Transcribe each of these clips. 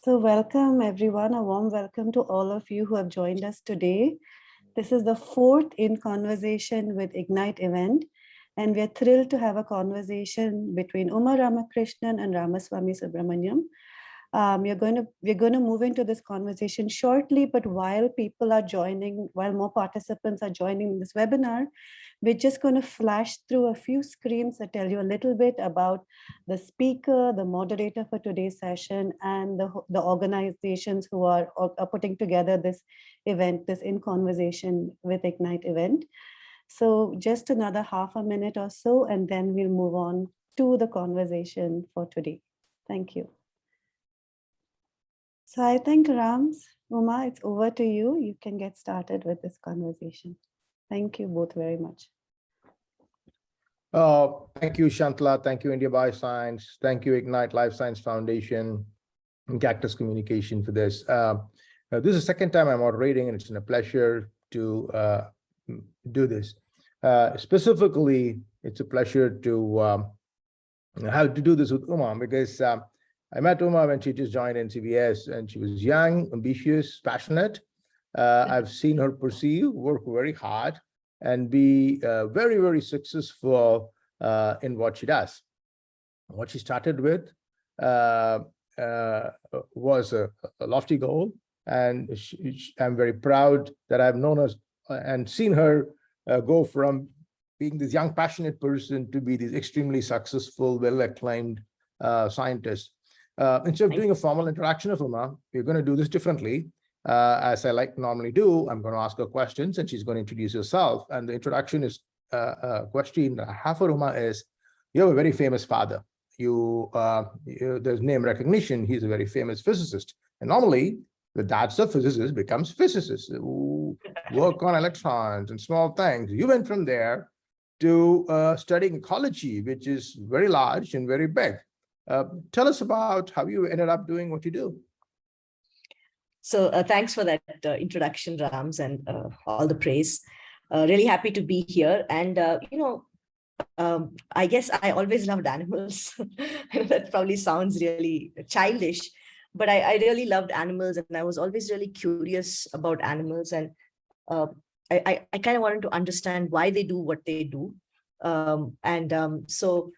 So welcome everyone, a warm welcome to all of you who have joined us today. This is the fourth In Conversation with Ignite event, and we are thrilled to have a conversation between Uma Ramakrishnan and Ramaswamy Subramaniam. We're going to move into this conversation shortly, but while people are joining, while more participants are joining this webinar, we're just going to flash through a few screens that tell you a little bit about the speaker, the moderator for today's session, and the organizations who are putting together this event, this In Conversation with Ignite event. So just another half a minute or so, and then we'll move on to the conversation for today. Thank you. So I think Rams, Uma, it's over to you. You can get started with this conversation. Thank you both very much. Thank you, Shantala. Thank you, IndiaBioscience. Thank you, Ignite Life Science Foundation and Cactus Communications for this. This is the second time I'm moderating, and it's been a pleasure to do this. Specifically, it's a pleasure to have to do this with Uma, because I met Uma when she just joined NCBS, and she was young, ambitious, passionate. I've seen her pursue, work very hard, and be very, very successful in what she does. What she started with was a lofty goal, and I'm very proud that I've known her and seen her go from being this young, passionate person to be this extremely successful, well-acclaimed scientist. Instead of doing a formal introduction of Uma, we're going to do this differently. As I normally do, I'm going to ask her questions, and she's going to introduce herself. And the introduction is question I have for Uma is, you have a very famous father. There's name recognition. He's a very famous physicist. And normally, the dad's of physicists becomes physicists who work on electrons and small things. You went from there to studying ecology, which is very large and very big. Tell us about how you ended up doing what you do. So thanks for that introduction, Rams, and all the praise. Really happy to be here. And, I guess I always loved animals. That probably sounds really childish, but I really loved animals, and I was always really curious about animals. And I kind of wanted to understand why they do what they do. So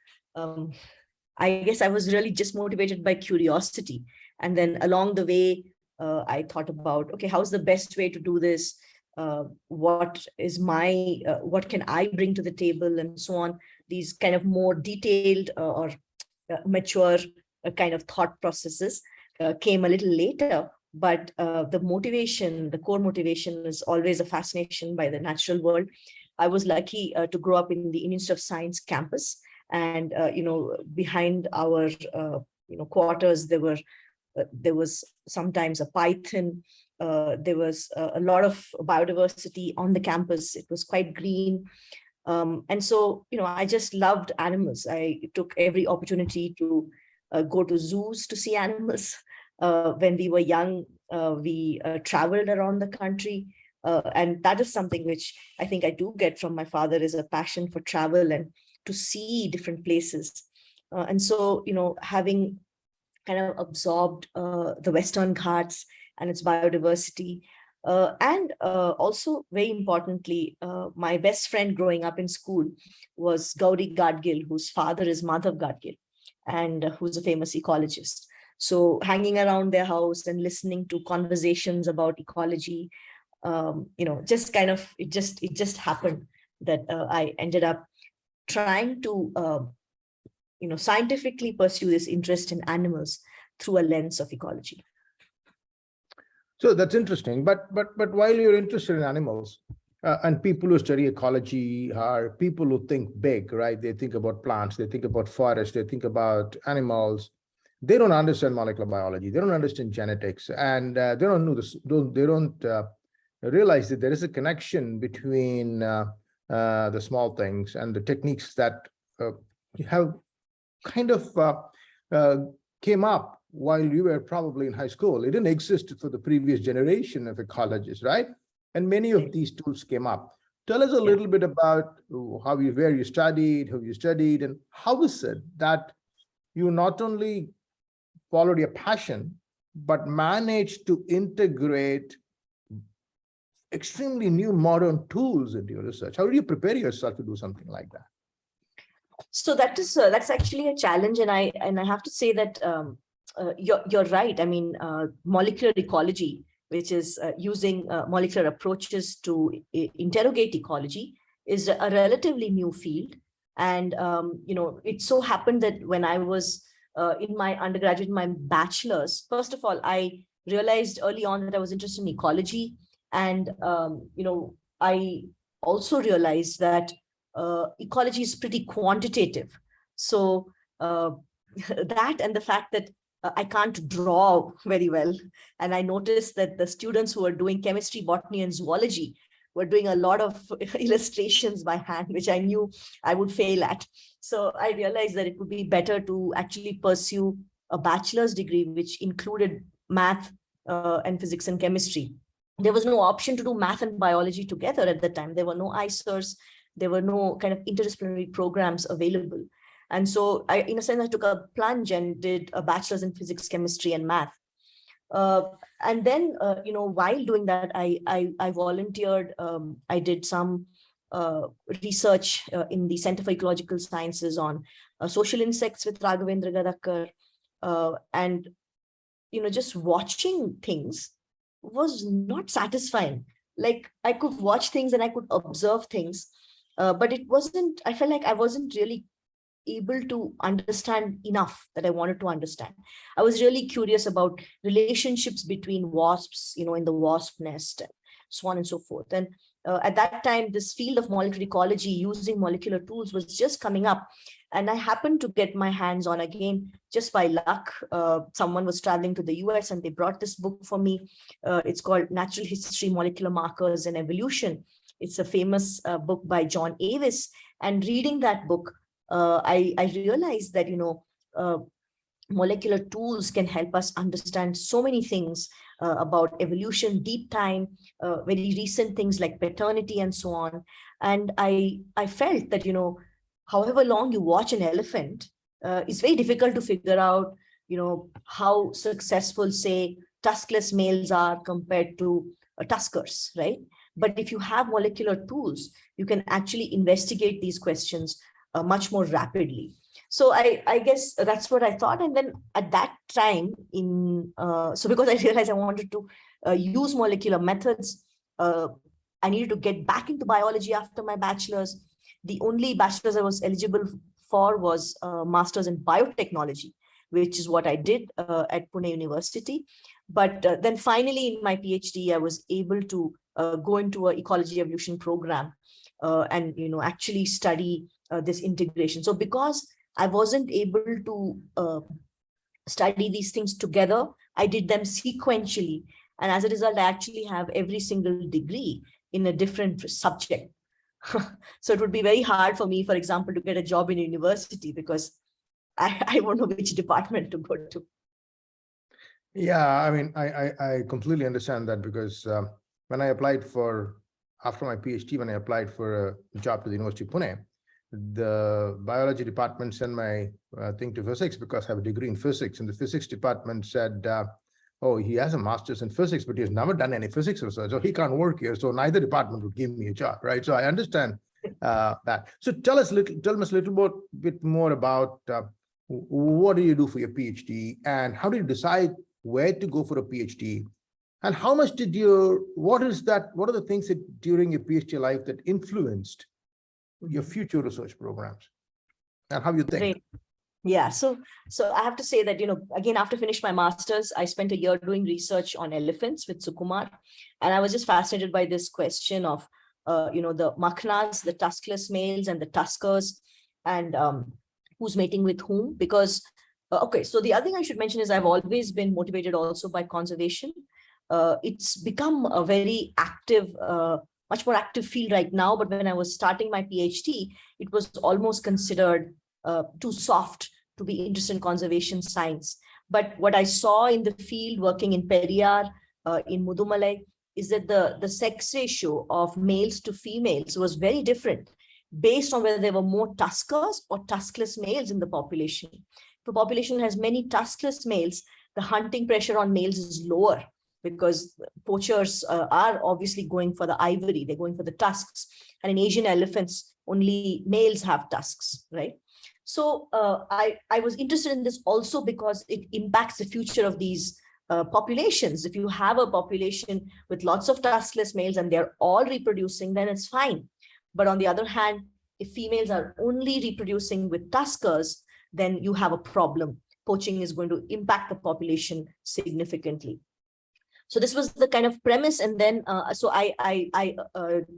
I guess I was really just motivated by curiosity. And then along the way, I thought about, okay, how's the best way to do this? What can I bring to the table, and so on. These kind of more detailed or mature kind of thought processes came a little later. But the core motivation is always a fascination by the natural world. I was lucky to grow up in the Institute of Science campus. And, behind our, quarters, there was sometimes a python. There was a lot of biodiversity on the campus. It was quite green. And so, I just loved animals. I took every opportunity to go to zoos to see animals. When we were young, we traveled around the country. And that is something which I think I do get from my father, is a passion for travel and to see different places. And so, having kind of absorbed the Western Ghats and its biodiversity, and also very importantly, my best friend growing up in school was Gauri Gadgil, whose father is Madhav Gadgil, and who's a famous ecologist. So hanging around their house and listening to conversations about ecology, just kind of, it just happened that I ended up trying to, scientifically pursue this interest in animals through a lens of ecology. So that's interesting. But while you're interested in animals, and people who study ecology are people who think big, right? They think about plants, they think about forests, they think about animals. They don't understand molecular biology. They don't understand genetics, and they don't know this. They don't realize that there is a connection between the small things and the techniques that have kind of came up while you were probably in high school. It didn't exist for the previous generation of ecologists, right? And many of these tools came up. Tell us a little bit about where you studied, how you studied, and how is it that you not only followed your passion, but managed to integrate extremely new modern tools into your research. How do you prepare yourself to do something like that? So that's actually a challenge, and I have to say that you're right. I mean, molecular ecology, which is using molecular approaches to interrogate ecology, is a relatively new field. And it so happened that when I was in my undergraduate, my bachelor's, first of all, I realized early on that I was interested in ecology, and I also realized that ecology is pretty quantitative. So that, and the fact that I can't draw very well. And I noticed that the students who are doing chemistry, botany, and zoology were doing a lot of illustrations by hand, which I knew I would fail at. So I realized that it would be better to actually pursue a bachelor's degree, which included math and physics and chemistry. There was no option to do math and biology together at the time. There were no ICERs. There were no kind of interdisciplinary programs available. And so I, in a sense, I took a plunge and did a bachelor's in physics, chemistry, and math. And then, while doing that, I volunteered. I did some research in the Center for Ecological Sciences on social insects with Raghavendra Gadakar. And, just watching things was not satisfying. Like, I could watch things and I could observe things, but it wasn't, I felt like I wasn't really able to understand enough that I wanted to understand. I was really curious about relationships between wasps, in the wasp nest, and so on and so forth. And at that time, this field of molecular ecology using molecular tools was just coming up. And I happened to get my hands on, again, just by luck. Someone was traveling to the US and they brought this book for me. It's called Natural History, Molecular Markers and Evolution. It's a famous book by John Avis. And reading that book, I realized that, molecular tools can help us understand so many things about evolution, deep time, very recent things like paternity and so on. And I felt that, however long you watch an elephant, it's very difficult to figure out, how successful, say, tuskless males are compared to tuskers, right? But if you have molecular tools, you can actually investigate these questions much more rapidly. So I guess that's what I thought. And then at that time, so because I realized I wanted to use molecular methods, I needed to get back into biology after my bachelor's. The only bachelor's I was eligible for was master's in biotechnology, which is what I did at Pune University. But then finally in my PhD, I was able to go into an ecology evolution program and actually study this integration. So because I wasn't able to study these things together, I did them sequentially. And as a result, I actually have every single degree in a different subject. So it would be very hard for me, for example, to get a job in a university because I won't know which department to go to. Yeah, I mean, I completely understand that, because when I applied after my PhD, when I applied for a job to the University of Pune, the biology department sent my thing to physics because I have a degree in physics. And the physics department said, oh, he has a master's in physics, but he has never done any physics research, so he can't work here. So neither department would give me a job, right? So I understand that. So tell us a little bit more about what do you do for your PhD, and how do you decide where to go for a PhD, and how much what are the things that during your PhD life that influenced your future research programs, and how you think? Great. Yeah, so I have to say that, again, after finishing my master's, I spent a year doing research on elephants with Sukumar. And I was just fascinated by this question of, the makhnas, the tuskless males and the tuskers, and who's mating with whom. Because, okay, so the other thing I should mention is I've always been motivated also by conservation. It's become a very active, much more active field right now. But when I was starting my PhD, it was almost considered too soft to be interested in conservation science. But what I saw in the field working in Periyar, in Mudumalai, is that the sex ratio of males to females was very different based on whether there were more tuskers or tuskless males in the population. If the population has many tuskless males, the hunting pressure on males is lower because poachers are obviously going for the ivory, they're going for the tusks. And in Asian elephants, only males have tusks, right? So I was interested in this also because it impacts the future of these populations. If you have a population with lots of tuskless males and they're all reproducing, then it's fine. But on the other hand, if females are only reproducing with tuskers, then you have a problem. Poaching is going to impact the population significantly. So this was the kind of premise. And then so I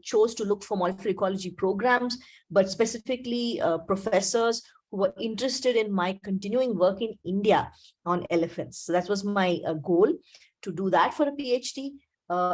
chose to look for molecular ecology programs, but specifically professors who were interested in my continuing work in India on elephants. So that was my goal, to do that for a PhD.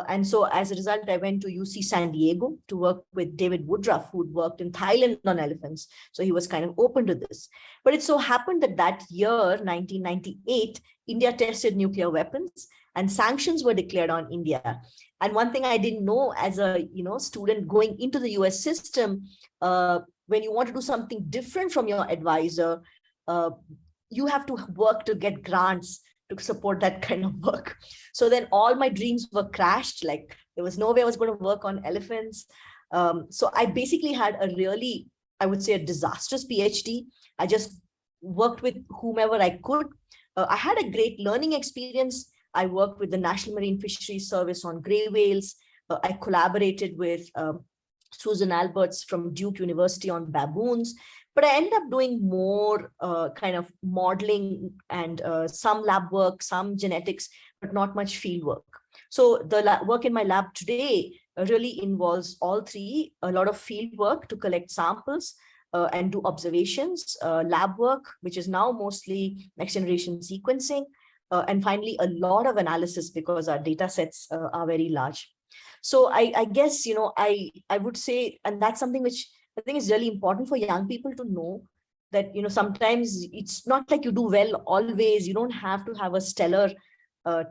And so as a result, I went to UC San Diego to work with David Woodruff, who'd worked in Thailand on elephants. So he was kind of open to this. But it so happened that that year, 1998, India tested nuclear weapons and sanctions were declared on India. And one thing I didn't know as a student going into the US system, when you want to do something different from your advisor, you have to work to get grants to support that kind of work. So then all my dreams were crashed. Like there was no way I was going to work on elephants. So I basically had a really, I would say, a disastrous PhD. I just worked with whomever I could. I had a great learning experience. I worked with the National Marine Fisheries Service on gray whales. I collaborated with Susan Alberts from Duke University on baboons. But I ended up doing more kind of modeling and some lab work, some genetics, but not much field work. So the work in my lab today really involves all three: a lot of field work to collect samples and do observations, lab work, which is now mostly next generation sequencing, and finally a lot of analysis because our data sets are very large. So I guess, I would say, and that's something which I think is really important for young people to know, that, sometimes it's not like you do well always. You don't have to have a stellar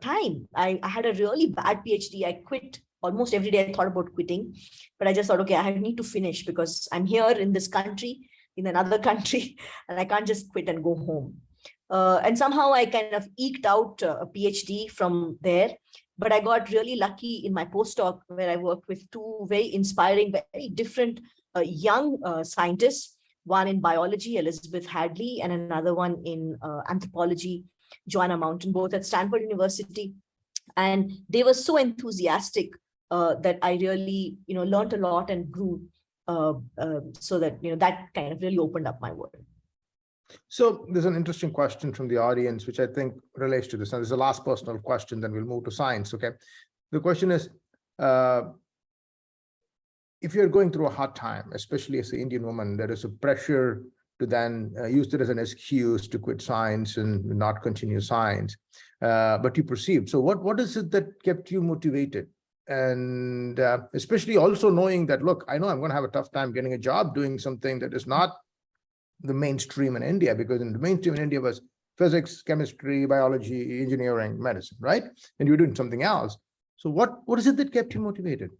time. I had a really bad PhD. I quit almost every day. I thought about quitting, but I just thought, okay, I need to finish because I'm here in this country, in another country, and I can't just quit and go home. And somehow I kind of eked out a PhD from there. But I got really lucky in my postdoc where I worked with two very inspiring, very different young scientists, one in biology, Elizabeth Hadley, and another one in anthropology, Joanna Mountain, both at Stanford University. And they were so enthusiastic that I really, learned a lot and grew so that, that kind of really opened up my world. So there's an interesting question from the audience, which I think relates to this. Now, this is the last personal question, then we'll move to science, okay? The question is, if you're going through a hard time, especially as an Indian woman, there is a pressure to then use it as an excuse to quit science and not continue science, but you perceived. So what is it that kept you motivated? And especially also knowing that, look, I know I'm going to have a tough time getting a job doing something that is not the mainstream in India, because in the mainstream in India was physics, chemistry, biology, engineering, medicine, right? And you're doing something else. So what is it that kept you motivated?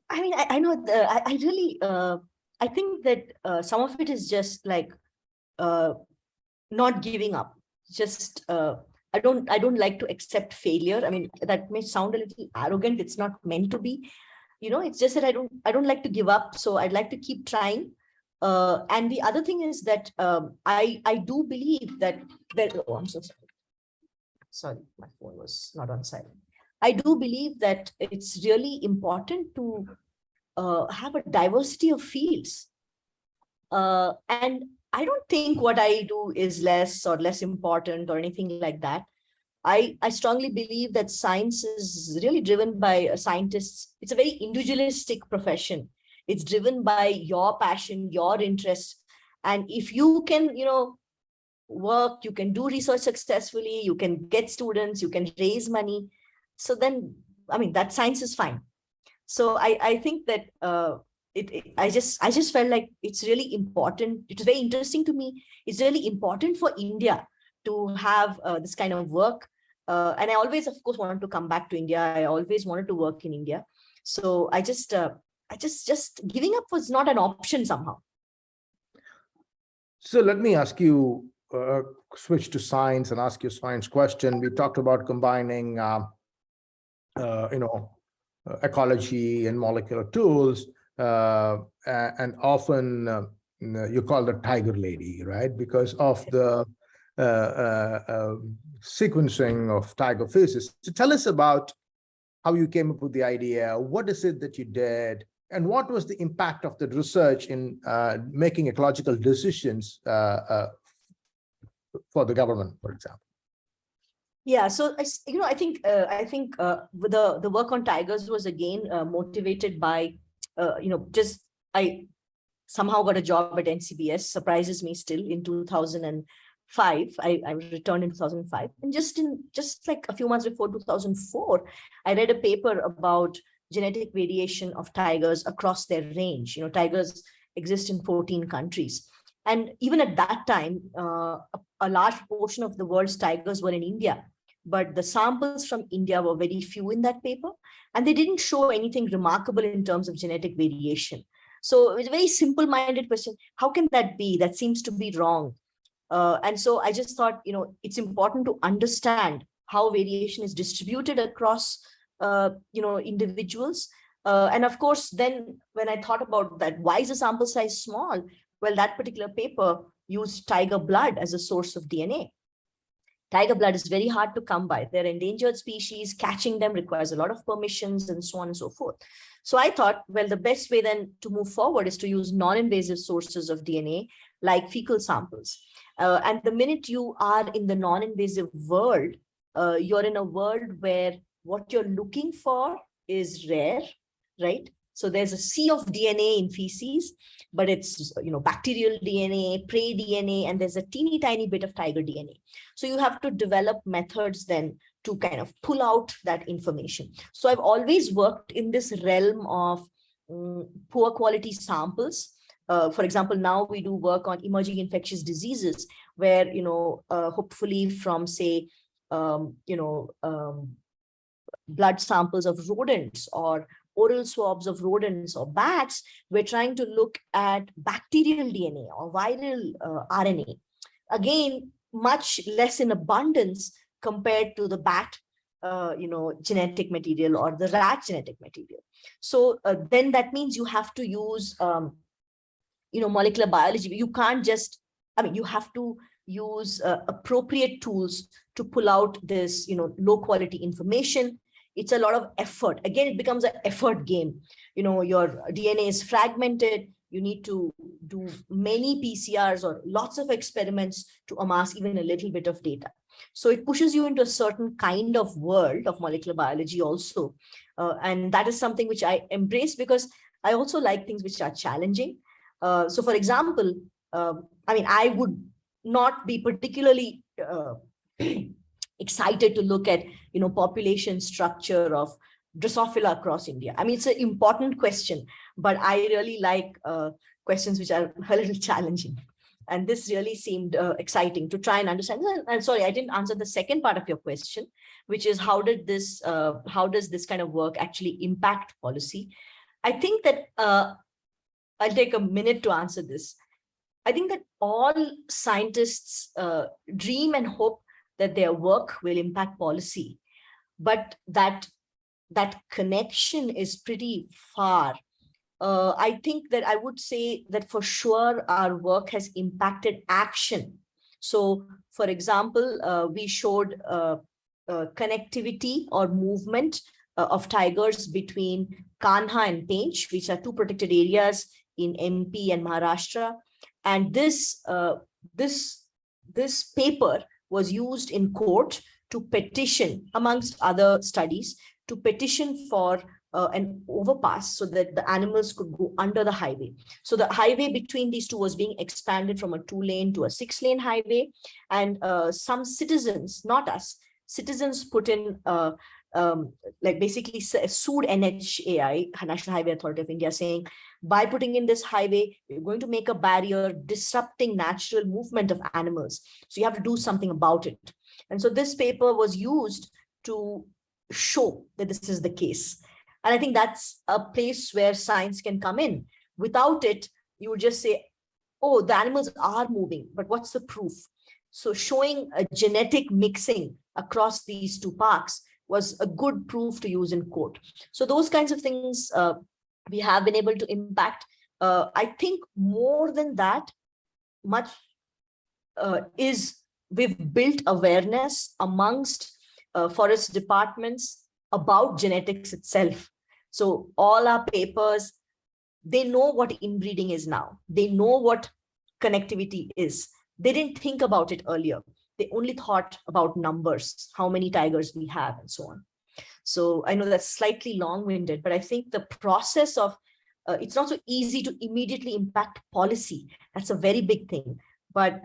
I mean, I know I really, I think that some of it is just like not giving up. Just I don't like to accept failure. I mean, that may sound a little arrogant. It's not meant to be. It's just that I don't like to give up. So I'd like to keep trying. And the other thing is that I do believe that oh, I'm so sorry. Sorry, my phone was not on silent. I do believe that it's really important to have a diversity of fields. And I don't think what I do is less or less important or anything like that. I strongly believe that science is really driven by scientists. It's a very individualistic profession. It's driven by your passion, your interest. And if you can, work, you can do research successfully, you can get students, you can raise money. So then, I mean, that science is fine. So I think that I just felt like it's really important. It's very interesting to me. It's really important for India to have this kind of work. And I always, of course, wanted to come back to India. I always wanted to work in India. So I just giving up was not an option somehow. So let me ask you switch to science and ask you a science question. We talked about combining, ecology and molecular tools, and often you call the tiger lady, right? Because of the sequencing of tiger faces. So tell us about how you came up with the idea. What is it that you did? And what was the impact of the research in making ecological decisions for the government, for example? Yeah, so I think the work on tigers was again motivated by I somehow got a job at NCBS. Surprises me still in 2005. I returned in 2005, and just like a few months before 2004, I read a paper about genetic variation of tigers across their range. Tigers exist in 14 countries. And even at that time, a large portion of the world's tigers were in India, but the samples from India were very few in that paper, and they didn't show anything remarkable in terms of genetic variation. So it was a very simple-minded question. How can that be? That seems to be wrong. And so I just thought, it's important to understand how variation is distributed across individuals. And of course, then when I thought about that, why is the sample size small? Well, that particular paper used tiger blood as a source of DNA. Tiger blood is very hard to come by. They're endangered species. Catching them requires a lot of permissions and so on and so forth. So I thought, well, the best way then to move forward is to use non-invasive sources of DNA like fecal samples. And the minute you are in the non-invasive world, you're in a world where what you're looking for is rare, right? So there's a sea of DNA in feces, but it's bacterial DNA, prey DNA, and there's a teeny tiny bit of tiger DNA. So you have to develop methods then to kind of pull out that information. So I've always worked in this realm of poor quality samples. For example, now we do work on emerging infectious diseases, where hopefully from say blood samples of rodents or oral swabs of rodents or bats, we're trying to look at bacterial DNA or viral RNA. Again, much less in abundance compared to the bat genetic material or the rat genetic material. So then that means you have to use molecular biology. You can't just, you have to use appropriate tools to pull out this low quality information. It's a lot of effort. Again, it becomes an effort game. Your DNA is fragmented. You need to do many PCRs or lots of experiments to amass even a little bit of data. So it pushes you into a certain kind of world of molecular biology also. And that is something which I embrace because I also like things which are challenging. So for example, I would not be particularly excited to look at, population structure of Drosophila across India. It's an important question, but I really like questions which are a little challenging. And this really seemed exciting to try and understand. And sorry, I didn't answer the second part of your question, which is how does this kind of work actually impact policy? I think that I'll take a minute to answer this. I think that all scientists dream and hope that their work will impact policy, but that connection is pretty far. I think that I would say that for sure our work has impacted action. So, for example, we showed connectivity or movement of tigers between Kanha and Pench, which are two protected areas in MP and Maharashtra. And this paper was used in court to petition, amongst other studies, to petition for an overpass so that the animals could go under the highway. So the highway between these two was being expanded from a 2-lane to a 6-lane highway. And some citizens, not us, citizens put in basically sued NHAI, National Highway Authority of India, saying, by putting in this highway, you're going to make a barrier disrupting natural movement of animals. So you have to do something about it. And so this paper was used to show that this is the case. And I think that's a place where science can come in. Without it, you would just say, oh, the animals are moving, but what's the proof? So showing a genetic mixing across these two parks was a good proof to use in court. So those kinds of things we have been able to impact. I think more than that, much is we've built awareness amongst forest departments about genetics itself. So all our papers, they know what inbreeding is now. They know what connectivity is. They didn't think about it earlier. They only thought about numbers, how many tigers we have and so on. So I know that's slightly long-winded, but I think the process of, it's not so easy to immediately impact policy. That's a very big thing. But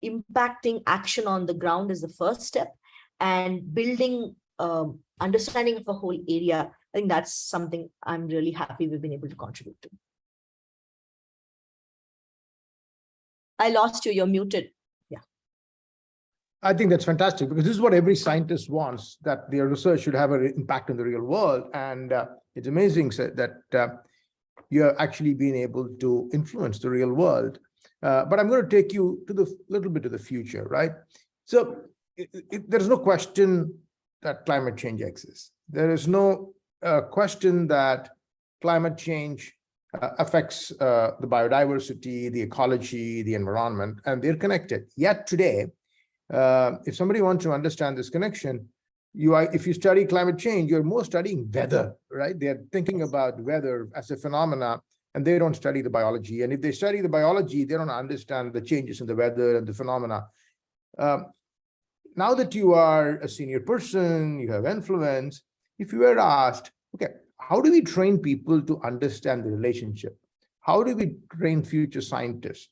impacting action on the ground is the first step, and building understanding of the whole area. I think that's something I'm really happy we've been able to contribute to. I lost you, you're muted. Yeah. I think that's fantastic, because this is what every scientist wants, that their research should have an impact on the real world. And it's amazing that you have actually been able to influence the real world. But I'm going to take you to the little bit of the future, right? So there's no question that climate change exists. There is no question that climate change affects the biodiversity, the ecology, the environment, and they're connected. Yet today, if somebody wants to understand this connection, if you study climate change, you're more studying weather, right? They're thinking about weather as a phenomena, and they don't study the biology. And if they study the biology, they don't understand the changes in the weather and the phenomena. Now that you are a senior person, you have influence, if you were asked, okay, how do we train people to understand the relationship? How do we train future scientists?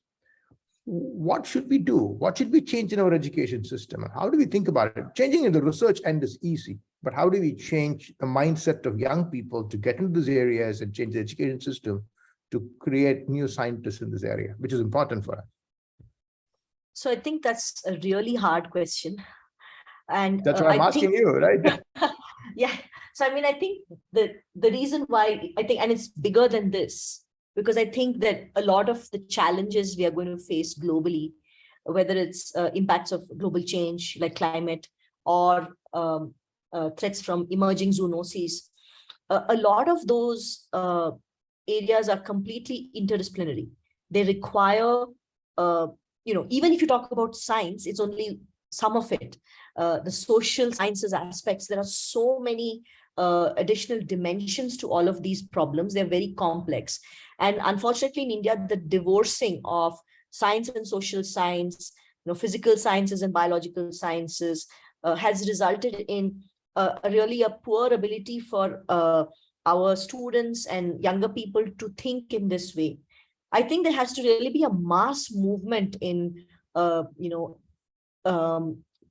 What should we do? What should we change in our education system? And how do we think about it? Changing in the research end is easy, but how do we change the mindset of young people to get into these areas and change the education system to create new scientists in this area, which is important for us? So I think that's a really hard question. And that's why I'm asking you, right? Yeah. So, I mean, I think the reason why I think, and it's bigger than this, because I think that a lot of the challenges we are going to face globally, whether it's impacts of global change like climate or threats from emerging zoonoses, a lot of those areas are completely interdisciplinary. They require, even if you talk about science, it's only some of it. The social sciences aspects, there are so many additional dimensions to all of these problems. They're very complex. And unfortunately, in India, the divorcing of science and social science, physical sciences and biological sciences has resulted in really a poor ability for our students and younger people to think in this way. I think there has to really be a mass movement in,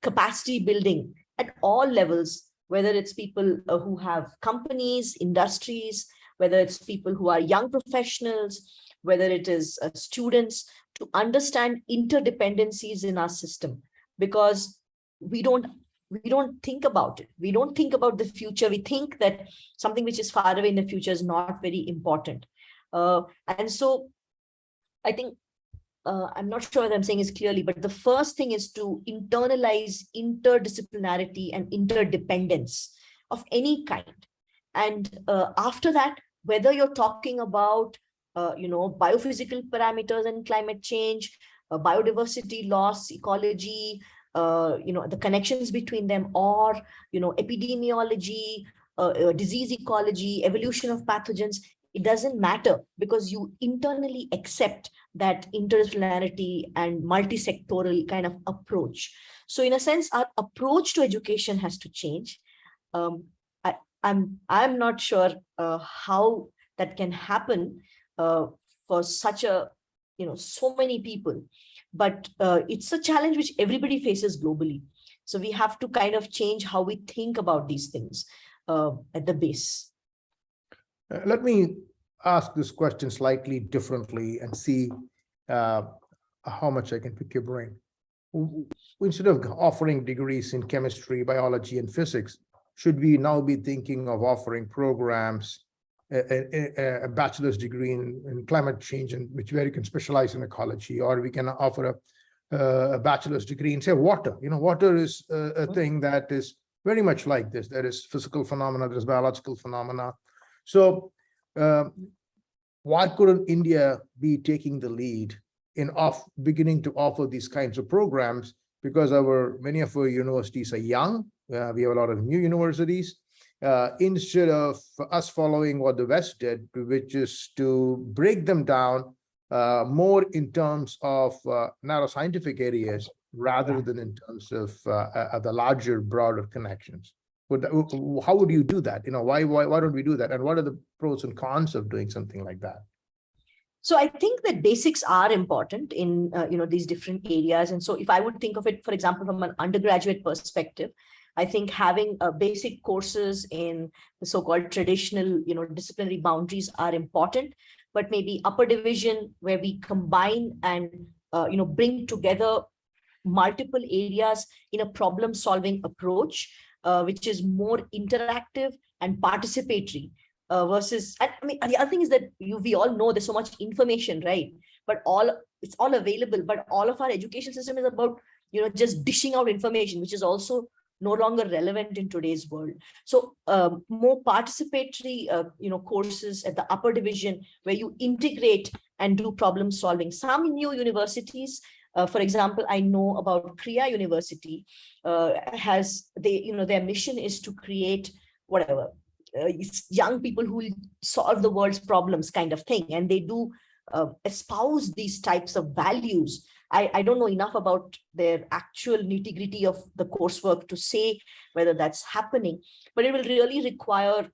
capacity building at all levels, whether it's people who have companies, industries, whether it's people who are young professionals, whether it is students, to understand interdependencies in our system, because we don't think about it. We don't think about the future. We think that something which is far away in the future is not very important. And so I think, I'm not sure what I'm saying is clearly, but the first thing is to internalize interdisciplinarity and interdependence of any kind. And after that, whether you're talking about, biophysical parameters and climate change, biodiversity loss, ecology, the connections between them, or, epidemiology, disease ecology, evolution of pathogens, it doesn't matter, because you internally accept that interdisciplinarity and multi-sectoral kind of approach. So in a sense, our approach to education has to change. I'm not sure how that can happen for such a, so many people, but it's a challenge which everybody faces globally. So we have to kind of change how we think about these things at the base. Let me ask this question slightly differently and see how much I can pick your brain. Instead of offering degrees in chemistry, biology, and physics, should we now be thinking of offering programs, a bachelor's degree in climate change, and where you can specialize in ecology, or we can offer a bachelor's degree in, say, water. Water is a thing that is very much like this. There is physical phenomena, there's biological phenomena. So why couldn't India be taking the lead in beginning to offer these kinds of programs? Because many of our universities are young. We have a lot of new universities. Instead of us following what the West did, which is to break them down more in terms of narrow scientific areas rather than in terms of the larger, broader connections. How would you do that? Why don't we do that? And what are the pros and cons of doing something like that? So I think that basics are important in these different areas. And so if I would think of it, for example, from an undergraduate perspective, I think having basic courses in the so-called traditional, disciplinary boundaries are important, but maybe upper division where we combine and, bring together multiple areas in a problem-solving approach, which is more interactive and participatory. Versus, I mean, the other thing is that we all know there's so much information, right? But it's all available, but all of our education system is about, just dishing out information, which is also no longer relevant in today's world. So more participatory, courses at the upper division where you integrate and do problem solving. Some new universities, for example, I know about Kriya University their mission is to create whatever, young people who will solve the world's problems kind of thing. And they do espouse these types of values. I don't know enough about their actual nitty-gritty of the coursework to say whether that's happening, but it will really require,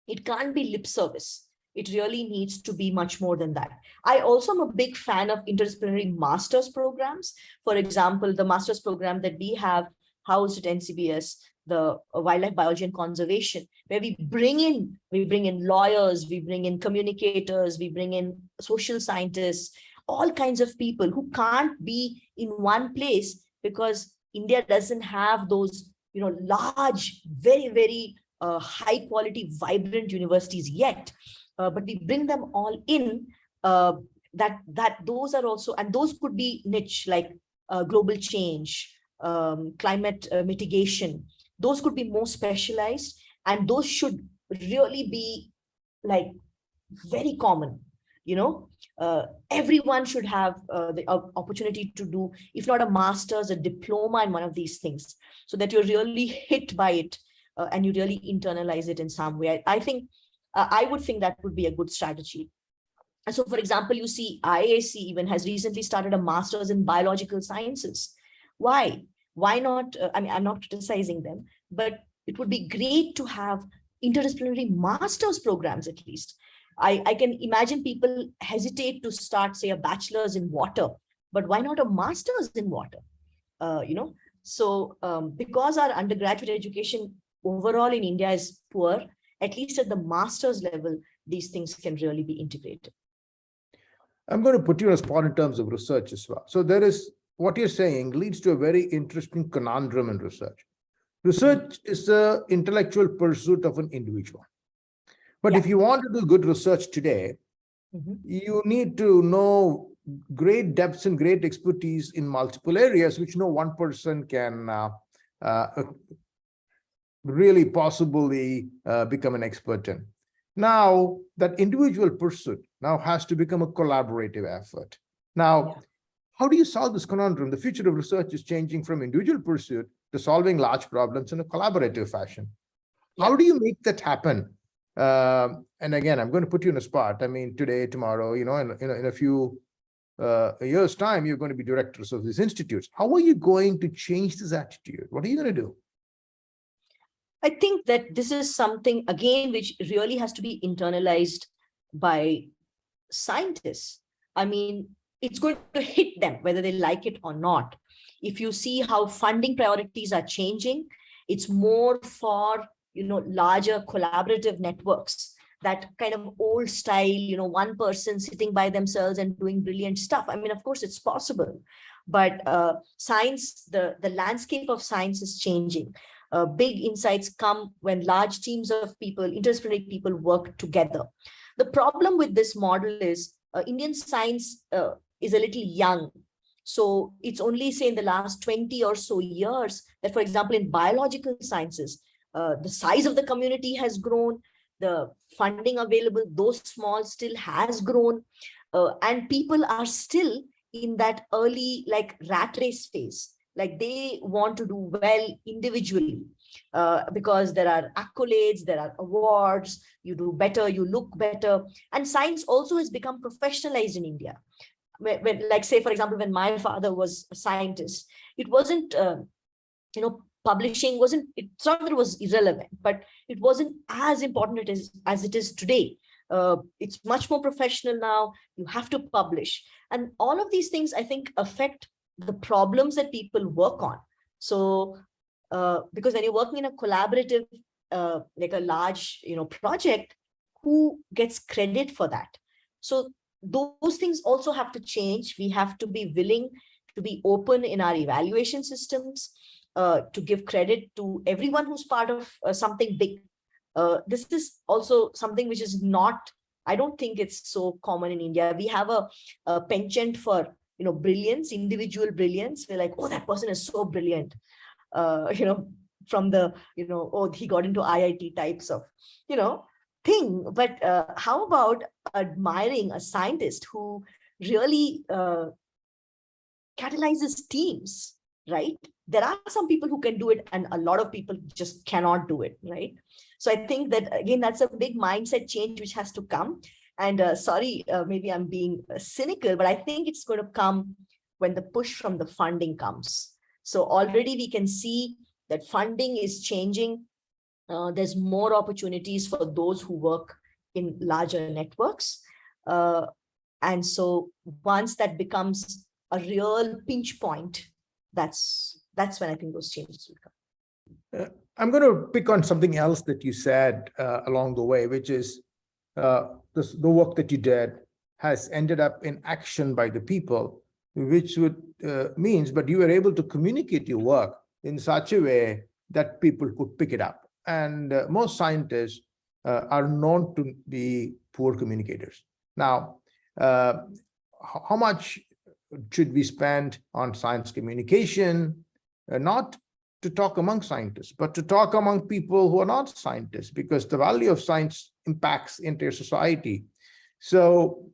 it can't be lip service. It really needs to be much more than that. I also am a big fan of interdisciplinary master's programs. For example, the master's program that we have housed at NCBS, the wildlife biology and conservation, where we bring in lawyers, we bring in communicators, we bring in social scientists, all kinds of people who can't be in one place because India doesn't have those, large, very, very high quality, vibrant universities yet. But we bring them all in. Those are also, and those could be niche like global change, climate mitigation. Those could be more specialized, and those should really be like very common. Everyone should have the opportunity to do, if not a master's, a diploma in one of these things, so that you're really hit by it and you really internalize it in some way. I think I would think that would be a good strategy. And so, for example, you see IAC even has recently started a master's in biological sciences. Why? Why not? I'm not criticizing them, but it would be great to have interdisciplinary master's programs at least. I can imagine people hesitate to start, say, a bachelor's in water, but why not a master's in water? So because our undergraduate education overall in India is poor, at least at the master's level, these things can really be integrated. I'm going to put you on a spot in terms of research as well. So there is, what you're saying leads to a very interesting conundrum in research. Research is the intellectual pursuit of an individual. But if you want to do good research today, you need to know great depths and great expertise in multiple areas, which no one person can really possibly become an expert in. Now, that individual pursuit now has to become a collaborative effort. Now, how do you solve this conundrum? The future of research is changing from individual pursuit to solving large problems in a collaborative fashion. How do you make that happen? And again, I'm going to put you in a spot. I mean, today, tomorrow, in a few years' time, you're going to be directors of these institutes. How are you going to change this attitude? What are you going to do? I think that this is something, again, which really has to be internalized by scientists. I mean, it's going to hit them, whether they like it or not. If you see how funding priorities are changing, it's more for, larger collaborative networks, that kind of old style, one person sitting by themselves and doing brilliant stuff. I mean, of course, it's possible, but science, the landscape of science is changing. Big insights come when large teams of people, interdisciplinary people, work together. The problem with this model is Indian science is a little young. So it's only, say, in the last 20 or so years that, for example, in biological sciences, the size of the community has grown, the funding available, though small, still has grown, and people are still in that early, like, rat race phase. Like, they want to do well individually, because there are accolades, there are awards, you do better, you look better. And science also has become professionalized in India. When, like, say, for example, when my father was a scientist, it wasn't, publishing wasn't, it's not that it was irrelevant, but it wasn't as important as it is today. It's much more professional now. You have to publish. And all of these things, I think, affect the problems that people work on. So, because when you're working in a collaborative, like a large, project, who gets credit for that? So those things also have to change. We have to be willing to be open in our evaluation systems, to give credit to everyone who's part of something big. This is also something which is not, I don't think it's so common in India. We have a penchant for, brilliance, individual brilliance. We're like, oh, that person is so brilliant. From the, oh, he got into IIT types of, thing. But how about admiring a scientist who really catalyzes teams, right? There are some people who can do it, and a lot of people just cannot do it, right? So I think that, again, that's a big mindset change which has to come. And sorry, maybe I'm being cynical, but I think it's going to come when the push from the funding comes. So already we can see that funding is changing. There's more opportunities for those who work in larger networks. And so once that becomes a real pinch point, that's when I think those changes will come. I'm going to pick on something else that you said along the way, which is the work that you did has ended up in action by the people, which would means, but you were able to communicate your work in such a way that people could pick it up. And most scientists are known to be poor communicators. Now, how much should we spend on science communication, not to talk among scientists, but to talk among people who are not scientists, because the value of science impacts entire society. So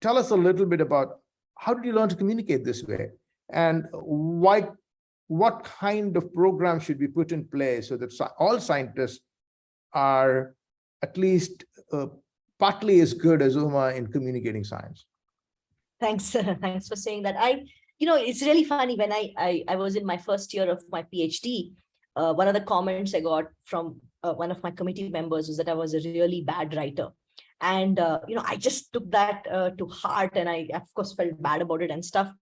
tell us a little bit about, how did you learn to communicate this way? And what kind of program should be put in place so that all scientists are at least partly as good as Uma in communicating science? Thanks. Thanks for saying that. It's really funny. When I was in my first year of my PhD, one of the comments I got from one of my committee members was that I was a really bad writer. And, I just took that to heart, and I, of course, felt bad about it and stuff.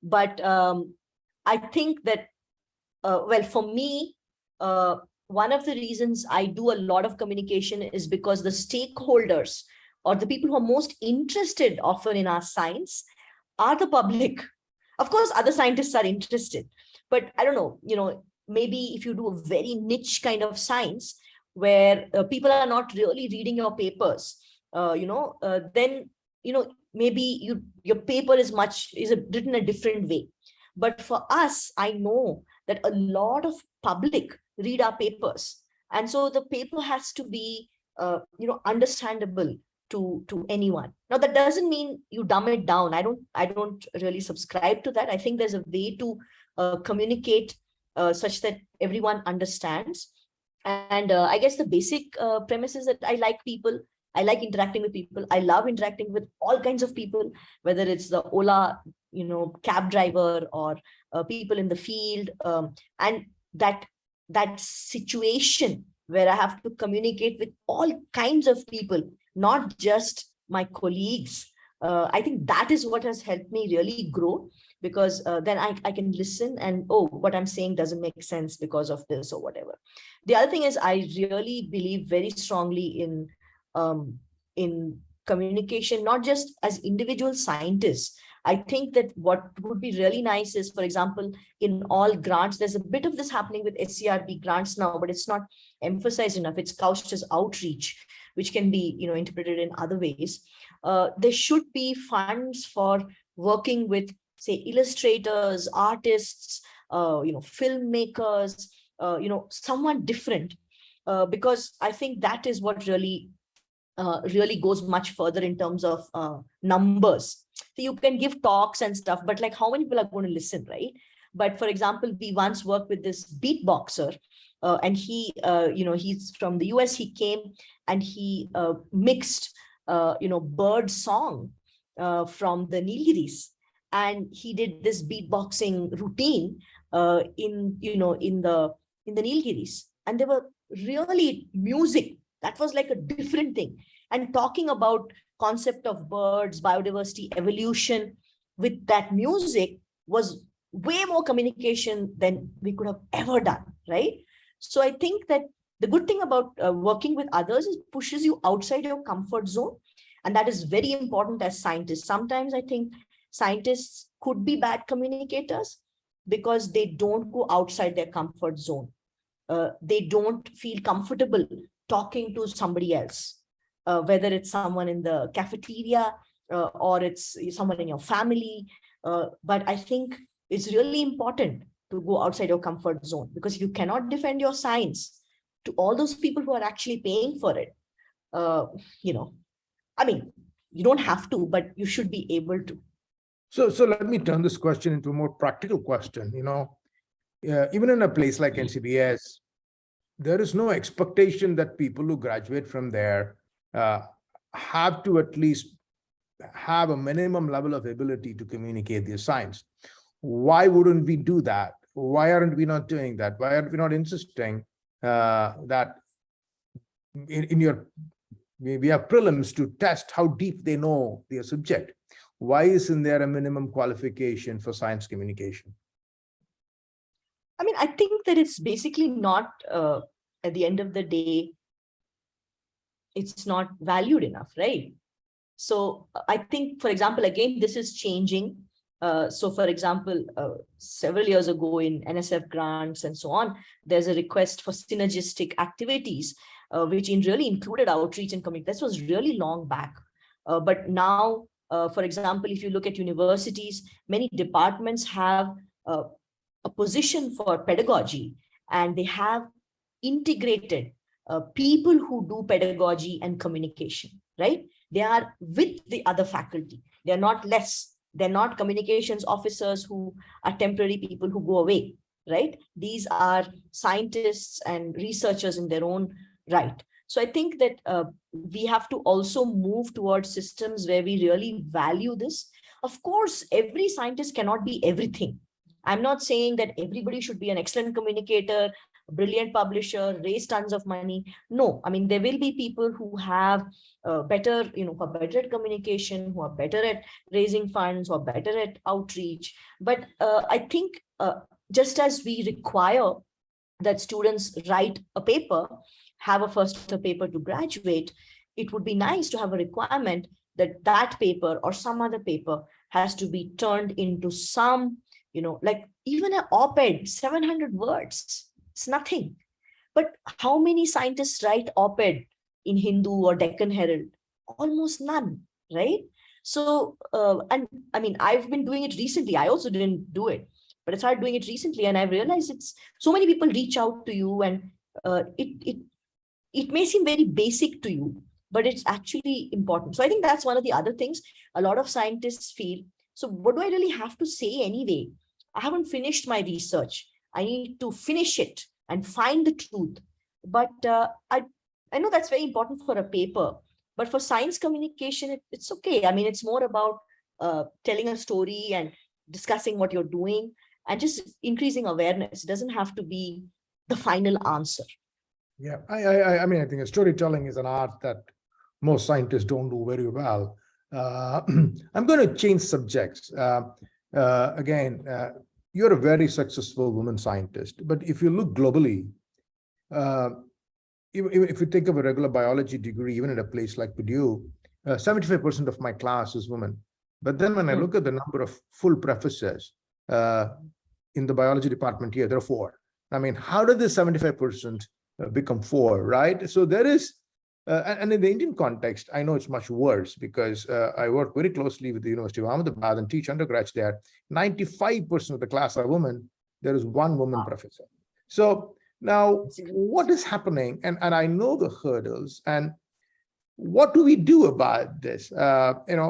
But I think that, well, for me, one of the reasons I do a lot of communication is because the stakeholders, or the people who are most interested often in our science, are the public. Of course, other scientists are interested, but I don't know, maybe if you do a very niche kind of science where people are not really reading your papers, then, maybe your paper is written a different way. But for us, I know that a lot of public read our papers. And so the paper has to be, understandable to anyone. Now, that doesn't mean you dumb it down. I don't really subscribe to that. I think there's a way to communicate such that everyone understands. And I guess the basic premise is that I like people. I like interacting with people. I love interacting with all kinds of people, whether it's the Ola, cab driver, or people in the field. And that situation where I have to communicate with all kinds of people, not just my colleagues. I think that is what has helped me really grow, because then I can listen and, oh, what I'm saying doesn't make sense because of this or whatever. The other thing is, I really believe very strongly in communication, not just as individual scientists. I think that what would be really nice is, for example, in all grants, there's a bit of this happening with SCRB grants now, but it's not emphasized enough. It's couched as outreach, which can be, interpreted in other ways. There should be funds for working with say, illustrators, artists, filmmakers, someone different, because I think that is what really goes much further in terms of numbers. So you can give talks and stuff, but like how many people are going to listen, right? But for example, we once worked with this beatboxer, and he's from the US. He came and he mixed, bird song from the Nilgiris, and he did this beatboxing routine in the Nilgiris, and they were really music. That was like a different thing. And talking about concept of birds, biodiversity, evolution with that music was way more communication than we could have ever done, right? So I think that the good thing about working with others is pushes you outside your comfort zone. And that is very important as scientists. Sometimes I think scientists could be bad communicators because they don't go outside their comfort zone. They don't feel comfortable talking to somebody else, whether it's someone in the cafeteria or it's someone in your family. But I think it's really important to go outside your comfort zone, because you cannot defend your science to all those people who are actually paying for it. You don't have to, but you should be able to. So let me turn this question into a more practical question. Even in a place like NCBS, there is no expectation that people who graduate from there have to at least have a minimum level of ability to communicate their science. Why wouldn't we do that? Why aren't we not doing that? Why are we not insisting that we have prelims to test how deep they know their subject? Why isn't there a minimum qualification for science communication? I think that it's basically not, at the end of the day, it's not valued enough, right? So I think, for example, again, this is changing. So for example, several years ago in NSF grants and so on, there's a request for synergistic activities, which really included outreach and community. This was really long back. But now, for example, if you look at universities, many departments have a position for pedagogy, and they have integrated people who do pedagogy and communication, right? They are with the other faculty. They're not less. They're not communications officers who are temporary people who go away, right? These are scientists and researchers in their own right. So I think that we have to also move towards systems where we really value this. Of course, every scientist cannot be everything. I'm not saying that everybody should be an excellent communicator, a brilliant publisher, raise tons of money. No, there will be people who have better, who are better at communication, who are better at raising funds, who are better at outreach. But I think just as we require that students write a paper, have a first paper to graduate, it would be nice to have a requirement that that paper or some other paper has to be turned into some, like even an op-ed, 700 words, it's nothing. But how many scientists write op-ed in Hindu or Deccan Herald? Almost none, right? So, I've been doing it recently. I also didn't do it, but I started doing it recently, and I realized it's so many people reach out to you, and it may seem very basic to you, but it's actually important. So I think that's one of the other things a lot of scientists feel. So what do I really have to say anyway? I haven't finished my research. I need to finish it and find the truth. But I know that's very important for a paper, but for science communication, it's okay. It's more about telling a story and discussing what you're doing and just increasing awareness. It doesn't have to be the final answer. Yeah, I think storytelling is an art that most scientists don't do very well. I'm going to change subjects. Again, you're a very successful woman scientist, but if you look globally, if you think of a regular biology degree, even at a place like Purdue, 75% of my class is women. But then when I look at the number of full professors in the biology department here, there are 4. How did this 75% become 4, right? So there is And in the Indian context, I know it's much worse because I work very closely with the University of Ahmedabad and teach undergrads there. 95% of the class are women. There is one woman professor. So now what is happening? And I know the hurdles, and what do we do about this?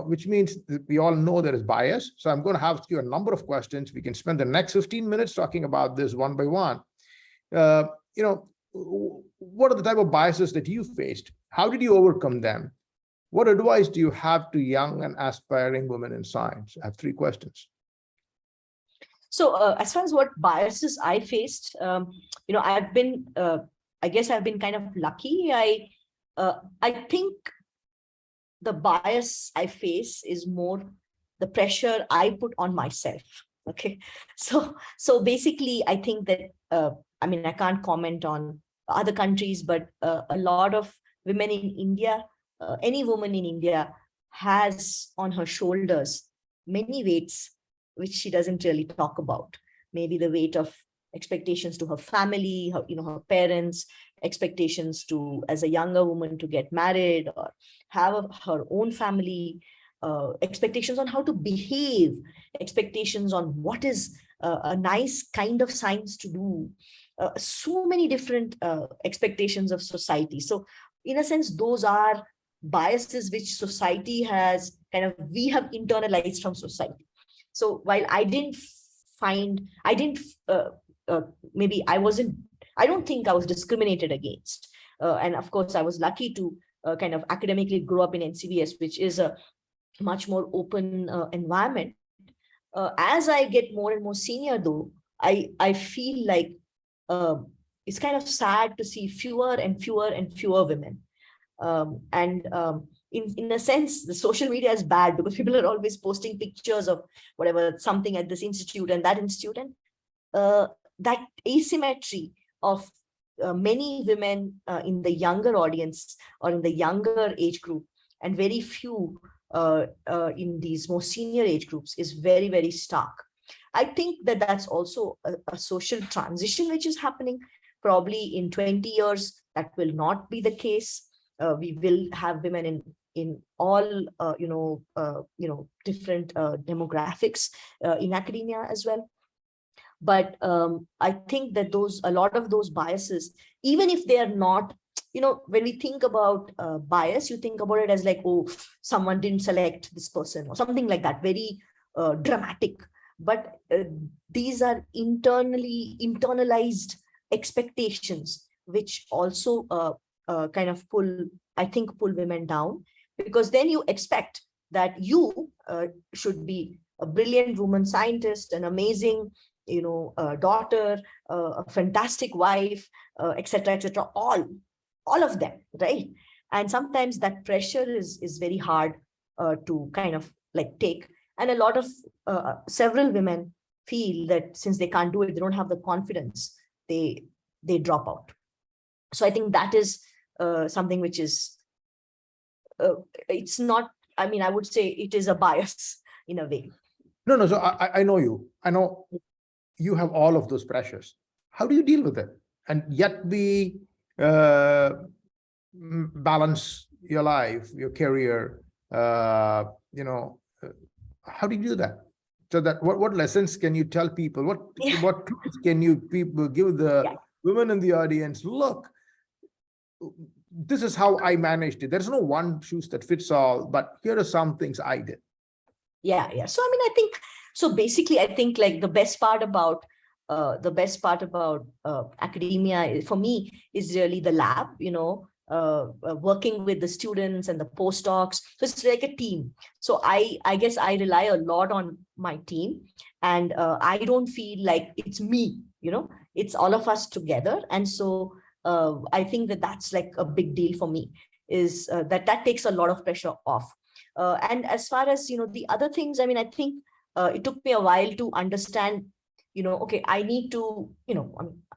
Which means that we all know there is bias. So I'm going to ask you a number of questions. We can spend the next 15 minutes talking about this one by one. What are the type of biases that you faced? How did you overcome them? What advice do you have to young and aspiring women in science? I have 3 questions. So as far as what biases I faced, I've been, I guess I've been kind of lucky. I think the bias I face is more the pressure I put on myself. Okay, so basically, I think that I can't comment on other countries, but a lot of women in India, any woman in India has on her shoulders many weights which she doesn't really talk about. Maybe the weight of expectations to her family, her parents, expectations to, as a younger woman, to get married or have her own family, expectations on how to behave, expectations on what is a nice kind of science to do, so many different expectations of society. So in a sense, those are biases which society has we have internalized from society. So while I don't think I was discriminated against. And of course, I was lucky to academically grow up in NCBS, which is a much more open environment. As I get more and more senior, though, I feel like it's kind of sad to see fewer and fewer and fewer women. In a sense, the social media is bad because people are always posting pictures of whatever, something at this institute and that institute. And that asymmetry of many women in the younger audience or in the younger age group and very few in these more senior age groups is very, very stark. I think that that's also a social transition which is happening. Probably in 20 years, that will not be the case. We will have women in all different demographics in academia as well. But I think that a lot of those biases, even if they are not, when we think about bias, you think about it as like, oh, someone didn't select this person or something like that, very dramatic. But these are internalized expectations, which also pull women down, because then you expect that you should be a brilliant woman scientist, an amazing daughter, a fantastic wife, etc., etc., all of them, right? And sometimes that pressure is very hard to take. And a lot of several women feel that since they can't do it, they don't have the confidence, they drop out. So I think that is something which is, it's not, I would say it is a bias in a way. No. So I know you. I know you have all of those pressures. How do you deal with it? And yet be balance your life, your career, how do you do that? So that what lessons can you tell people? What tips can you people give the women in the audience? Look, this is how I managed it. There's no one shoes that fits all, but here are some things I did. Yeah. So I think so. Basically, I think like the best part about academia for me is really the lab. Working with the students and the postdocs. So it's like a team. So I guess I rely a lot on my team, and I don't feel like it's me, it's all of us together. And so I think that's like a big deal for me, is that takes a lot of pressure off. And as far as, the other things, I think it took me a while to understand, okay, I need to,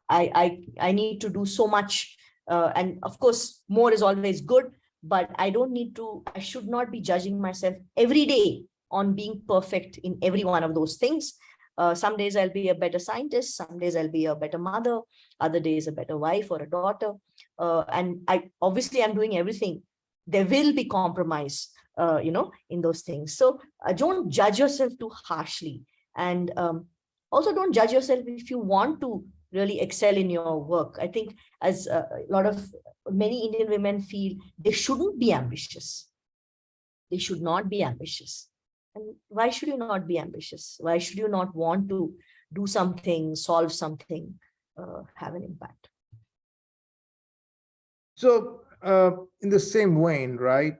I need to do so much. And of course, more is always good, but I should not be judging myself every day on being perfect in every one of those things. Some days I'll be a better scientist, some days I'll be a better mother, other days a better wife or a daughter. And I'm doing everything. There will be compromise, in those things. So don't judge yourself too harshly. And also don't judge yourself if you want to really excel in your work. I think as many Indian women feel they shouldn't be ambitious. They should not be ambitious. And why should you not be ambitious? Why should you not want to do something, solve something, have an impact? So in the same vein, right,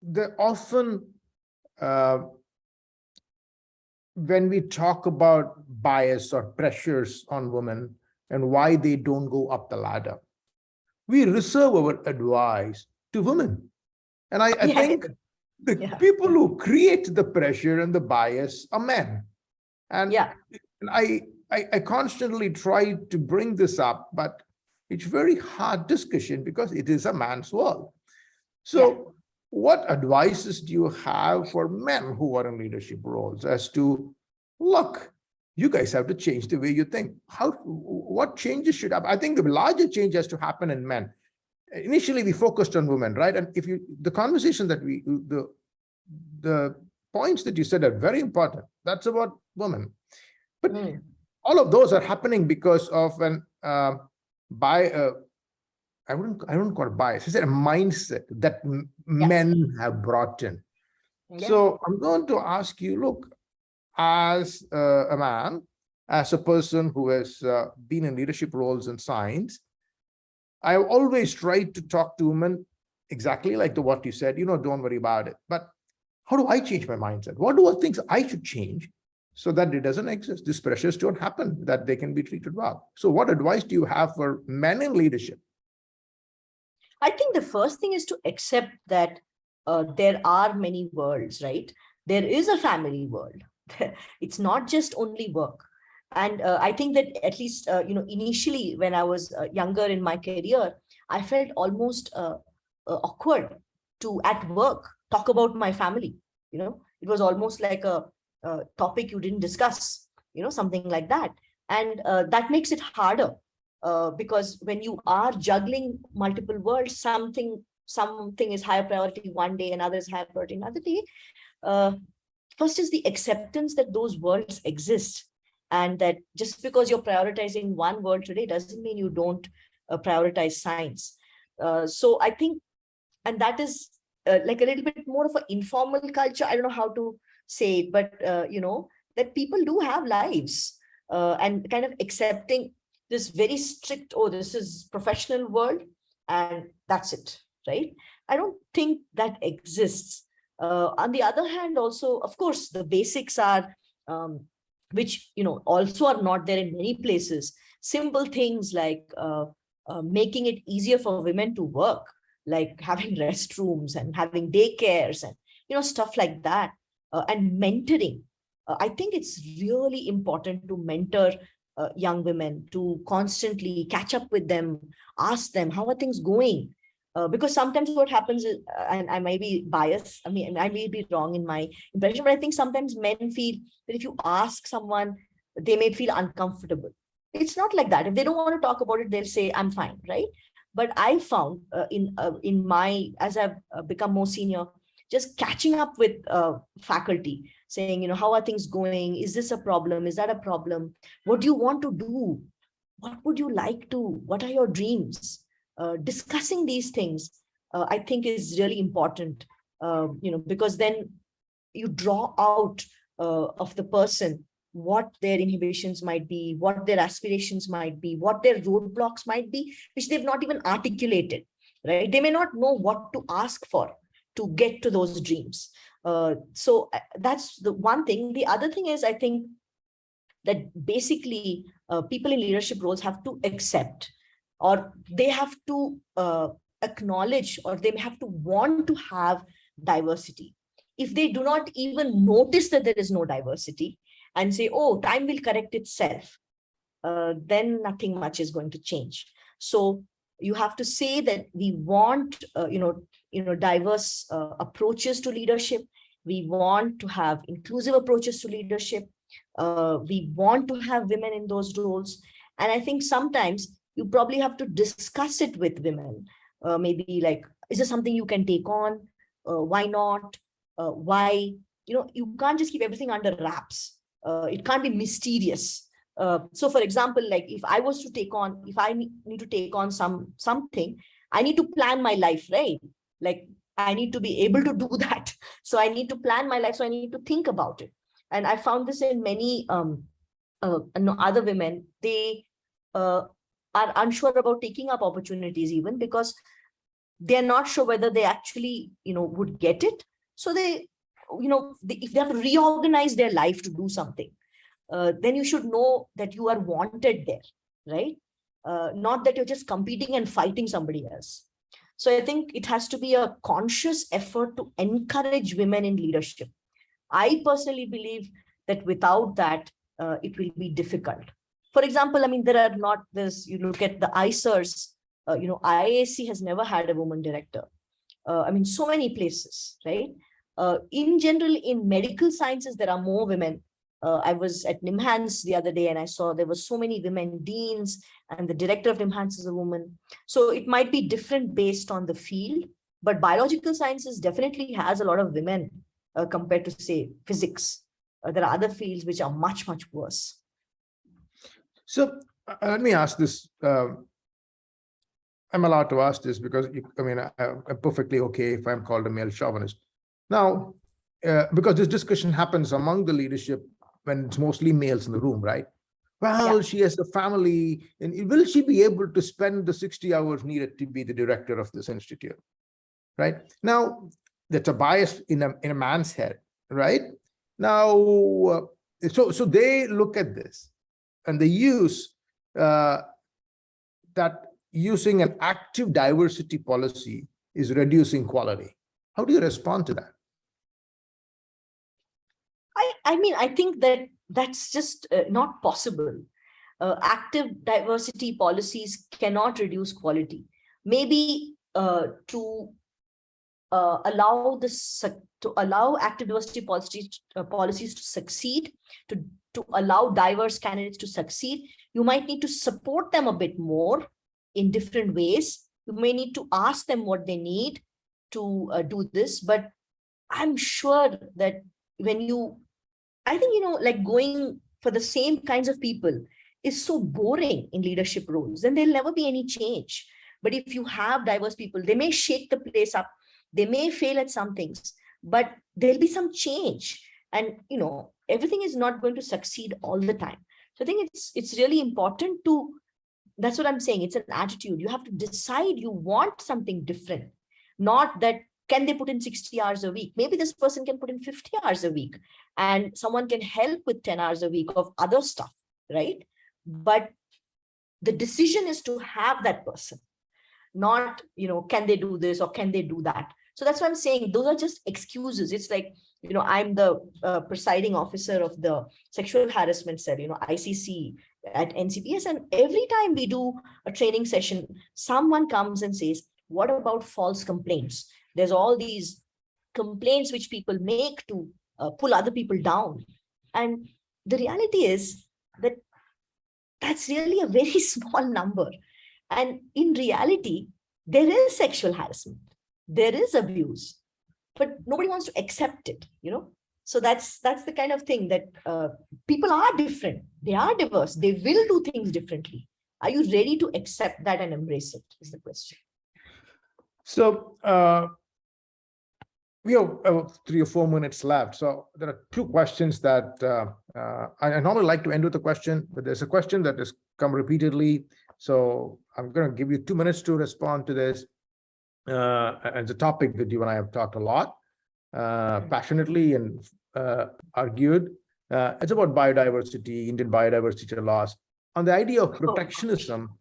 there often, when we talk about bias or pressures on women and why they don't go up the ladder, we reserve our advice to women. And I think the people who create the pressure and the bias are men. And I constantly try to bring this up, but it's very hard discussion because it is a man's world. So what advices do you have for men who are in leadership roles as to, look, you guys have to change the way you think? What changes should happen? I think the larger change has to happen in men. Initially, we focused on women, right? And the conversation that the points that you said are very important. That's about women. But all of those are happening because of I wouldn't call it bias. It's a mindset that men have brought in. So I'm going to ask you, look, as a man, as a person who has been in leadership roles in science, I've always tried to talk to women exactly like what you said, don't worry about it. But how do I change my mindset? What are things I should change so that it doesn't exist? These pressures don't happen, that they can be treated well. So what advice do you have for men in leadership? I think the first thing is to accept that there are many worlds, right? There is a family world. It's not just only work. And I think that at least, initially when I was younger in my career, I felt almost awkward to at work talk about my family. It was almost like a topic you didn't discuss, something like that. And that makes it harder because when you are juggling multiple worlds, something is higher priority one day, another is higher priority another day. First is the acceptance that those worlds exist. And that just because you're prioritizing one world today doesn't mean you don't prioritize science. So I think, and that is like a little bit more of an informal culture. I don't know how to say it, but that people do have lives and kind of accepting this very strict, this is professional world and that's it, right? I don't think that exists. On the other hand, also, of course, the basics are which also are not there in many places. Simple things like making it easier for women to work, like having restrooms and having daycares and stuff like that, and mentoring. I think it's really important to mentor young women, to constantly catch up with them, ask them how are things going. Because sometimes what happens is, and I may be biased, I may be wrong in my impression, but I think sometimes men feel that if you ask someone, they may feel uncomfortable. It's not like that. If they don't want to talk about it, they'll say, I'm fine, right? But I found as I've become more senior, just catching up with faculty, saying, how are things going? Is this a problem? Is that a problem? What do you want to do? What would you like to? What are your dreams? Discussing these things, I think is really important, because then you draw out of the person what their inhibitions might be, what their aspirations might be, what their roadblocks might be, which they've not even articulated, right? They may not know what to ask for to get to those dreams. So that's the one thing. The other thing is, I think that basically people in leadership roles have to accept, or they have to acknowledge, or they have to want to have diversity. If they do not even notice that there is no diversity and say, oh, time will correct itself, then nothing much is going to change. So you have to say that we want, diverse approaches to leadership, We want to have inclusive approaches to leadership. We want to have women in those roles. And I think sometimes you probably have to discuss it with women. Maybe like, is this something you can take on? Why not? Why? You can't just keep everything under wraps. It can't be mysterious. So for example, like if I need to take on something, I need to plan my life, right? Like I need to be able to do that. So I need to plan my life. So I need to think about it. And I found this in many other women. They are unsure about taking up opportunities even because they're not sure whether they actually, would get it. So if they have to reorganize their life to do something, then you should know that you are wanted there, right? Not that you're just competing and fighting somebody else. So I think it has to be a conscious effort to encourage women in leadership. I personally believe that without that, it will be difficult. For example, I mean, you look at the ICERs, IAC has never had a woman director. So many places, right? In general, in medical sciences, there are more women. I was at NIMHANS the other day and I saw there were so many women deans and the director of NIMHANS is a woman. So it might be different based on the field, but biological sciences definitely has a lot of women compared to, say, physics. There are other fields which are much, much worse. So let me ask this. I'm allowed to ask this because, I'm perfectly okay if I'm called a male chauvinist. Now, because this discussion happens among the leadership when it's mostly males in the room, right? Well, yeah. She has a family, and will she be able to spend the 60 hours needed to be the director of this institute, right? Now, that's a bias in a man's head, right? Now, so they look at this and they use that using an active diversity policy is reducing quality. How do you respond to that? I think that's just not possible. Active diversity policies cannot reduce quality. Maybe to allow active diversity policies to succeed, to allow diverse candidates to succeed, you might need to support them a bit more in different ways. You may need to ask them what they need to do this, but I'm sure that like going for the same kinds of people is so boring in leadership roles, then there'll never be any change. But if you have diverse people, they may shake the place up, they may fail at some things, but there'll be some change. And, everything is not going to succeed all the time. So I think it's really important that's what I'm saying. It's an attitude. You have to decide you want something different, not that can they put in 60 hours a week? Maybe this person can put in 50 hours a week and someone can help with 10 hours a week of other stuff, right? But the decision is to have that person, not, can they do this or can they do that? So that's what I'm saying. Those are just excuses. It's like, I'm the presiding officer of the sexual harassment cell, ICC at NCBS. And every time we do a training session, someone comes and says, what about false complaints? There's all these complaints which people make to pull other people down. And the reality is that that's really a very small number. And in reality, there is sexual harassment, there is abuse, but nobody wants to accept it, So that's the kind of thing that people are different. They are diverse. They will do things differently. Are you ready to accept that and embrace it is the question. So we have 3 or 4 minutes left. So there are 2 questions that I normally like to end with a question, but there's a question that has come repeatedly. So I'm going to give you 2 minutes to respond to this. And it's a topic that you and I have talked a lot, passionately and argued. It's about biodiversity, Indian biodiversity laws, on the idea of protectionism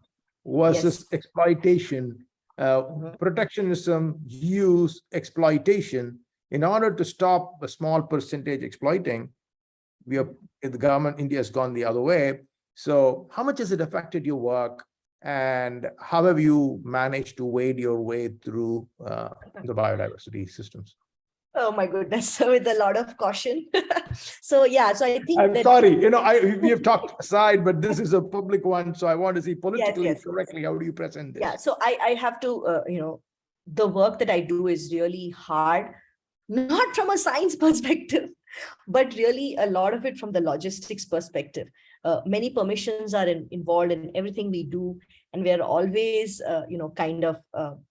versus exploitation. Protectionism use exploitation in order to stop a small percentage exploiting. The government, India has gone the other way. So how much has it affected your work, and how have you managed to wade your way through the biodiversity systems? Oh my goodness, so with a lot of caution. So yeah, so I think I'm that, sorry, we have talked aside, but this is a public one, so I want to see politically yes. correctly, how do you present this? Yeah, so I have to, the work that I do is really hard, not from a science perspective, but really a lot of it from the logistics perspective. Many permissions are involved in everything we do, and we are always, kind of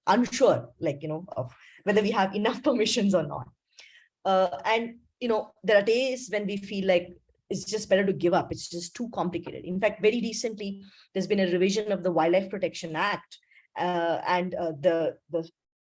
unsure, like, of whether we have enough permissions or not. And, there are days when we feel like it's just better to give up. It's just too complicated. In fact, very recently, there's been a revision of the Wildlife Protection Act, and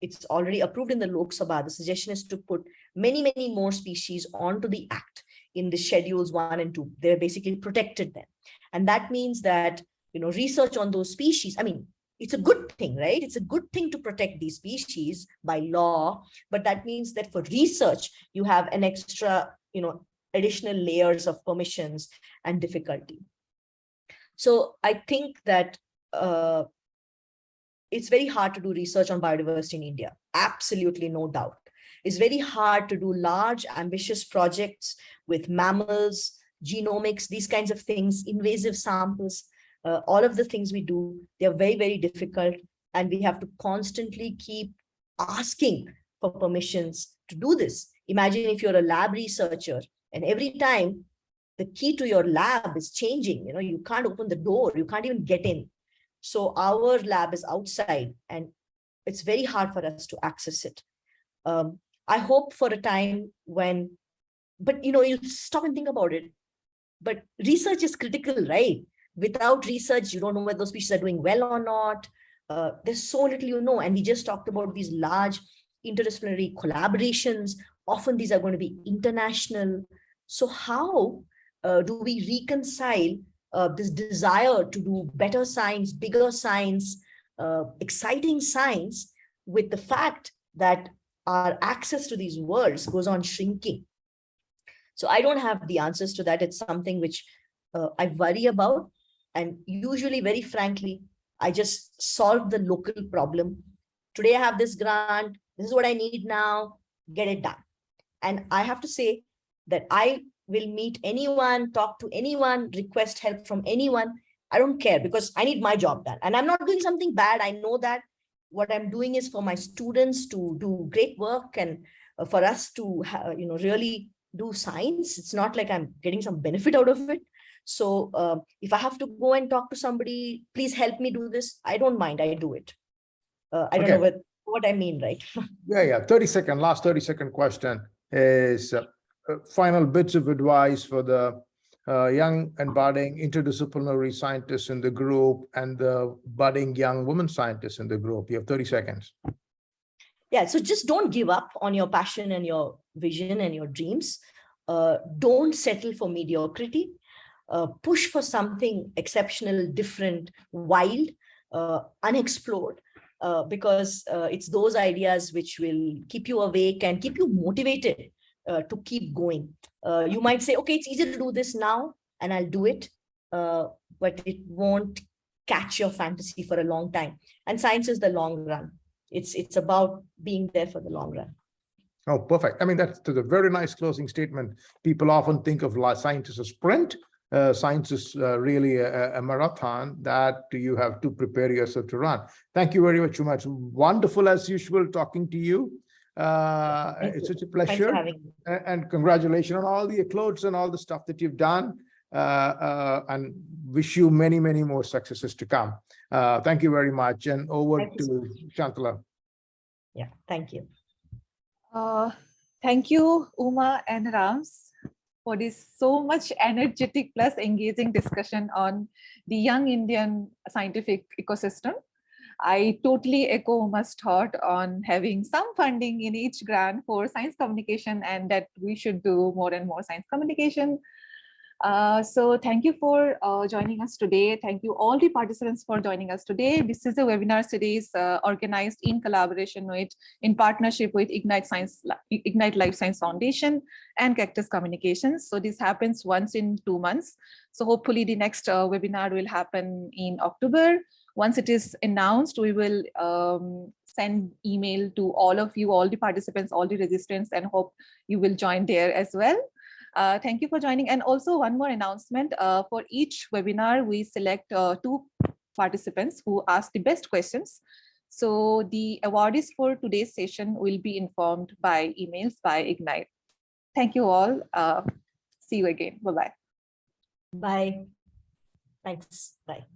it's already approved in the Lok Sabha. The suggestion is to put many, many more species onto the act in the schedules 1 and 2. They're basically protected then. And that means that, research on those species, I mean, it's a good thing, right? It's a good thing to protect these species by law, but that means that for research, you have an extra, additional layers of permissions and difficulty. So I think that it's very hard to do research on biodiversity in India. Absolutely no doubt. It's very hard to do large, ambitious projects with mammals, genomics, these kinds of things, invasive samples. All of the things we do, they're very, very difficult. And we have to constantly keep asking for permissions to do this. Imagine if you're a lab researcher and every time the key to your lab is changing, you can't open the door, you can't even get in. So our lab is outside and it's very hard for us to access it. I hope for a time when, but you stop and think about it, but research is critical, right? Without research, you don't know whether those species are doing well or not. There's so little and we just talked about these large interdisciplinary collaborations. Often these are going to be international. So how do we reconcile this desire to do better science, bigger science, exciting science, with the fact that our access to these worlds goes on shrinking? So I don't have the answers to that. It's something which I worry about. And usually, very frankly, I just solve the local problem. Today I have this grant. This is what I need now. Get it done. And I have to say that I will meet anyone, talk to anyone, request help from anyone. I don't care because I need my job done. And I'm not doing something bad. I know that what I'm doing is for my students to do great work and for us to really do science. It's not like I'm getting some benefit out of it. So if I have to go and talk to somebody, please help me do this, I don't mind, I do it. I don't know what I mean, right? Yeah. Last 30-second question is final bits of advice for the young and budding interdisciplinary scientists in the group and the budding young women scientists in the group. You have 30 seconds. Yeah, so just don't give up on your passion and your vision and your dreams. Don't settle for mediocrity. Push for something exceptional, different, wild, unexplored, because it's those ideas which will keep you awake and keep you motivated to keep going. You might say, okay, it's easy to do this now and I'll do it, but it won't catch your fantasy for a long time. And science is the long run. It's about being there for the long run. Oh, perfect. I mean, that's a very nice closing statement. People often think of science as a sprint. Science is really a marathon that you have to prepare yourself to run. Thank you very much, Uma. It's wonderful as usual talking to you. It's such a pleasure. And congratulations on all the eclodes and all the stuff that you've done. And wish you many, many more successes to come. Thank you very much. And over to Shantala. Yeah, thank you. Thank you, Uma and Rams, for this so much energetic plus engaging discussion on the young Indian scientific ecosystem. I totally echo Uma's thought on having some funding in each grant for science communication and that we should do more and more science communication. So thank you for joining us today. Thank you all the participants for joining us today. This is a webinar series organized in collaboration in partnership with Ignite Life Science Foundation and Cactus Communications. So this happens once in 2 months. So hopefully the next webinar will happen in October. Once it is announced, we will send email to all of you, all the participants, all the registrants, and hope you will join there as well. Thank you for joining. And also one more announcement, for each webinar, we select 2 participants who ask the best questions. So the awardees for today's session will be informed by emails by Ignite. Thank you all. See you again. Bye-bye. Bye. Thanks. Bye.